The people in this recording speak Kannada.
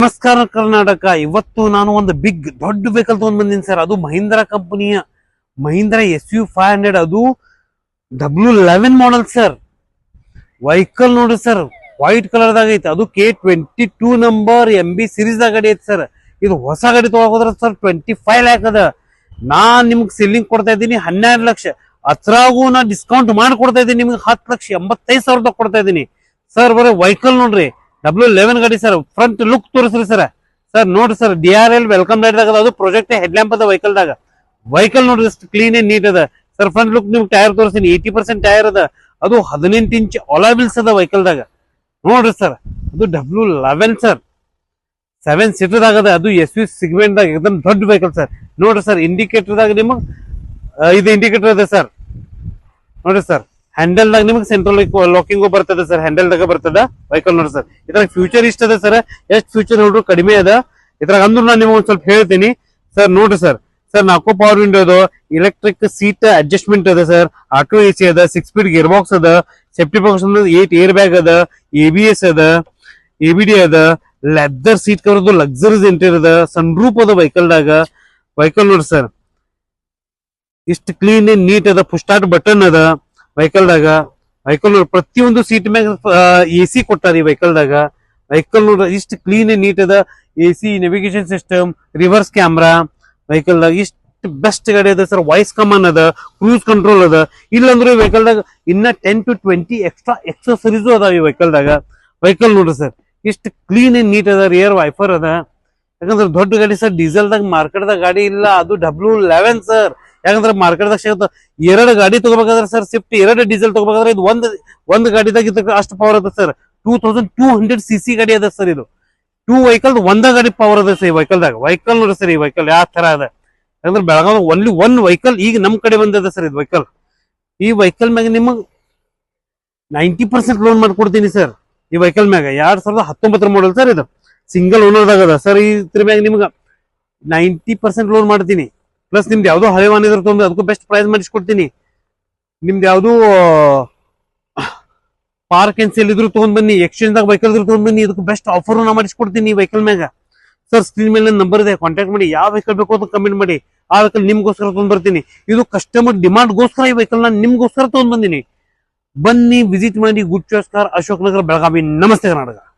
ನಮಸ್ಕಾರ ಕರ್ನಾಟಕ. ಇವತ್ತು ನಾನು ಒಂದು ದೊಡ್ಡ ವೆಹಿಕಲ್ ತಗೊಂಡ್ ಬಂದೀನಿ ಸರ್. ಅದು ಮಹೀಂದ್ರ ಕಂಪನಿಯ ಮಹೀಂದ್ರ SU500. ಅದು W11 ಮಾಡಲ್ ಸರ್. ವೆಹಿಕಲ್ ನೋಡ್ರಿ ಸರ್, ವೈಟ್ ಕಲರ್ ದಾಗ ಐತಿ. ಅದು K22 ನಂಬರ್ MB ಸೀರೀಸ್ ದಾಗ ಗಾಡಿ ಐತಿ ಸರ್. ಇದು ಹೊಸ ಗಾಡಿ ತಗೋದ್ರ ಸರ್ 25 ಲ್ಯಾಕ್ ಅದ. ನಾನ್ ನಿಮ್ಗೆ ಸೆಲ್ಲಿಂಗ್ ಕೊಡ್ತಾ ಇದ್ದೀನಿ 12 ಲಕ್ಷ. ಅದ್ರಾಗೂ ನಾ ಡಿಸ್ಕೌಂಟ್ ಮಾಡಿ ಕೊಡ್ತಾ ಇದ್ದೀನಿ ನಿಮ್ಗೆ 10,85,000 ಕೊಡ್ತಾ ಇದ್ದೀನಿ ಸರ್. ಬರೀ ವೆಹಿಕಲ್ ನೋಡ್ರಿ, W11 ಗಾಡಿ ಸರ್. ಫ್ರಂಟ್ ಲುಕ್ ತೋರಿಸ್ರಿ ಸರ್. ಸರ್ ನೋಡ್ರಿ ಸರ್, DRL ವೆಲ್ಕಮ್ ಲೈಟ್ ದಾಗ ಅದು ಪ್ರೊಜೆಕ್ಟ್ ಹೆಡ್ ಲ್ಯಾಂಪ್ ಅದ ವೆಹಿಕಲ್ ದಾಗ. ವೆಹಿಕಲ್ ನೋಡ್ರಿ ಎಷ್ಟು ಕ್ಲೀನ್ ಅಂಡ್ ನೀಟ್ ಅದ ಸರ್. ಫ್ರಂಟ್ ಲುಕ್ ನಿಮ್ಗೆ ಟೈರ್ ತೋರಿಸ್ತೀನಿ, 80% ಟೈರ್ ಅದ. ಅದು 18 ಇಂಚ್ ಅಲಾವಿಲ್ಸ್ ಅದ ವೆಹಿಕಲ್ ದಾಗ. ನೋಡ್ರಿ ಸರ್, ಅದು W11 ಸರ್, 7 ಸೀಟರ್ ಆಗದ. ಅದು SU ಸಿಗ್ಮೆಂಟ್ ದಾಗ एकदम ದೊಡ್ಡ ವೆಹಿಕಲ್ ಸರ್. ನೋಡ್ರಿ ಸರ್, ಇಂಡಿಕೇಟರ್ ದಾಗ ನಿಮಗ್ ಇದು ಇಂಡಿಕೇಟರ್ ಇದೆ ಸರ್. ನೋಡ್ರಿ ಸರ್, ಹ್ಯಾಂಡಲ್ ದಾಗ ನಿಮ್ಗೆ ಸೆಂಟ್ರಲ್ ಲಾಕಿಂಗ್ ಬರ್ತದೆ ಸರ್. ಹ್ಯಾಂಡಲ್ ದಾಗ ಬರ್ತದ ವೆಹಿಕಲ್. ನೋಡ್ರಿ ಸರ್, ಇದ್ರಾಗ ಫ್ಯೂಚರ್ ಇಷ್ಟ ಅದ ಸರ್. ಎಷ್ಟು ಫ್ಯೂಚರ್ ನೋಡ್ರು ಕಡಿಮೆ ಅದ ಇದ್ರಾಗ ಅಂದ್ರೂ ನಾನು ನಿಮ್ಗೆ ಒಂದ್ ಸ್ವಲ್ಪ ಹೇಳ್ತೀನಿ ಸರ್. ನೋಡ್ರಿ ಸರ್, 4 ಪವರ್ ವಿಂಡೋ ಅದು, ಎಲೆಕ್ಟ್ರಿಕ್ ಸೀಟ್ ಅಡ್ಜಸ್ಟ್ಮೆಂಟ್ ಅದ ಸರ್, ಆಟೋ AC ಅದ, 6 ಸ್ಪೀಡ್ ಗೇರ್ ಬಾಕ್ಸ್ ಅದ, ಸೇಫ್ಟಿ ಬಾಕ್ಸ್ 8 ಏರ್ ಬ್ಯಾಗ್ ಅದ, ABS ಅದ, ABD ಅದ, ಲೆದರ್ ಸೀಟ್ ಕವರ್, ಲಕ್ಸರೀಸ್ ಇಂಟೀರಿಯರ್ ಅದ, ಸನ್ ರೂಪ್ ಅದ ವೆಹಿಕಲ್ ದಾಗ. ವೆಹಿಕಲ್ ನೋಡ್ರಿ ಸರ್, ಇಷ್ಟು ಕ್ಲೀನ್ ಅಂಡ್ ನೀಟ್ ಅದ. ಪುಷ್ ಸ್ಟಾರ್ಟ್ ಬಟನ್ ಅದ ವೆಹಿಕಲ್ ದಾಗ. ವೆಹಿಕಲ್ ನೋಡ್ರಿ, ಪ್ರತಿಯೊಂದು ಸೀಟ್ ಮ್ಯಾಗ AC ಕೊಟ್ಟಾರ ಈ ವೆಹಿಕಲ್ ದಾಗ. ವೆಹಿಕಲ್ ನೋಡ್ರಿ, ಇಷ್ಟು ಕ್ಲೀನ್ ಅಂಡ್ ನೀಟ್ ಅದ. AC, navigation system, reverse camera vehicle ದಾಗ. ಇಷ್ಟು ಬೆಸ್ಟ್ ಗಾಡಿ ಅದ ಸರ್. ವಾಯ್ಸ್ ಕಮಾಂಡ್ ಅದ, ಕ್ರೂಸ್ ಕಂಟ್ರೋಲ್ ಅದ. ಇಲ್ಲಂದ್ರೆ ವೆಹಿಕಲ್ ದಾಗ ಇನ್ನ 10 to 20 ಎಕ್ಸ್ಟ್ರಾ ಎಕ್ಸಸರೀಸು ಅದಾವ ಈ ವೆಹಿಕಲ್ ದಾಗ. ವೆಹಿಕಲ್ ನೋಡ್ರಿ ಸರ್, ಇಷ್ಟು ಕ್ಲೀನ್ ಅಂಡ್ ನೀಟ್ ಅದ. ರಿಯರ್ ವೈಫರ್ ಅದ. ಯಾಕಂದ್ರೆ ದೊಡ್ಡ ಗಾಡಿ ಸರ್, ಡೀಸೆಲ್ ದಾಗ ಮಾರ್ಕೆಟ್ ದಾಗ ಗಾಡಿ ಇಲ್ಲ. ಅದು W11 ಸರ್. ಯಾಕಂದ್ರೆ ಮಾರ್ಕೆಟ್ ದಾಗ ಸಿಗುತ್ತ. 2 ಗಾಡಿ ತಗೋಬೇಕಾದ್ರೆ ಸರ್, ಸ್ವಿಫ್ಟ್ 2 ಡೀಸೆಲ್ ತಗೋಬೇಕಾದ್ರೆ ಇದು ಒಂದು ಗಾಡಿದಾಗ ಅಷ್ಟು ಪವರ್ ಅದ ಸರ್. 2200 cc ಗಾಡಿ ಅದ ಸರ್. ಇದು 2 ವೆಹಿಕಲ್ ಒಂದ ಗಾಡಿ ಪವರ್ ಅದ ಸರ್ ಈ ವೆಹಿಕಲ್ ದಾಗ. ವೆಹಿಕಲ್ ನೋಡಿ ಸರ್, ಈ ವೆಹಿಕಲ್ ಯಾವ ತರ ಅದ. ಯಾಕಂದ್ರೆ ಬೆಳಗಾವ್ ಒನ್ಲಿ 1 ವೆಹಿಕಲ್ ಈಗ ನಮ್ ಕಡೆ ಬಂದದ ಸರ್ ಇದು ವೆಹಿಕಲ್. ಈ ವೆಹಿಕಲ್ ಮ್ಯಾಗ ನಿಮಗ್ 90% ಲೋನ್ ಮಾಡ್ಕೊಡ್ತೀನಿ ಸರ್. ಈ ವೆಹಿಕಲ್ ಮ್ಯಾಗ 2019 ಮಾಡಲ್ ಸರ್. ಇದು ಸಿಂಗಲ್ ಓನರ್ ದಾಗ ಅದ ಸರ್. ಇದ್ರ ಮ್ಯಾಗ ನಿಮ್ಗ 90% ಲೋನ್ ಮಾಡ್ತೀನಿ. ಪ್ಲಸ್ ನಿಮ್ದು ಯಾವ್ದೋ ಹಳೆ ವಾಹನ ಇದ್ರ ತೊಂದ್ರೆ ಅದಕ್ಕೂ ಬೆಸ್ಟ್ ಪ್ರೈಸ್ ಮಾಡಿಸ್ಕೊಡ್ತೀನಿ. ನಿಮ್ದು ಯಾವ್ದು ಪಾರ್ಕ್ ಅಂಡ್ ಸೇಲ್ ಇದ್ರು ತಗೊಂಡ್ ಬನ್ನಿ, ಎಕ್ಸ್ಚೇಂಜ್ ದಾಗ ವೆಹಿಕಲ್ ಇದ್ರು ತಗೊಂಡ್ ಬನ್ನಿ, ಇದಕ್ಕೆ ಬೆಸ್ಟ್ ಆಫರ್ ನಾ ಮಾಡಿಸ್ಕೊಡ್ತೀನಿ ಈ ವೆಹಿಕಲ್ ಮ್ಯಾಗ ಸರ್. ಸ್ಕ್ರೀನ್ ಮೇಲೆ ನಂಬರ್ ಇದೆ, ಕಾಂಟ್ಯಾಕ್ಟ್ ಮಾಡಿ. ಯಾವ ವೆಹಿಕಲ್ ಬೇಕು ಅಂತ ಕಮೆಂಟ್ ಮಾಡಿ. ಆ ವೆಹಿಕಲ್ ನಿಮ್ಗೋಸ್ಕರ ತಗೊಂಡ್ ಬರ್ತೀನಿ. ಇದು ಕಸ್ಟಮರ್ ಡಿಮಾಂಡ್ ಗೋಸ್ಕರ ಈ ವೆಹಿಕಲ್ ನಾನು ನಿಮ್ಗೋಸ್ಕರ ತಗೊಂಡ್ ಬಂದಿನಿ. ಬನ್ನಿ, ವಿಸಿಟ್ ಮಾಡಿ. Good choice car, Ashok Nagar, Belagavi. ನಮಸ್ತೆ ಕರ್ನಾಟಕ.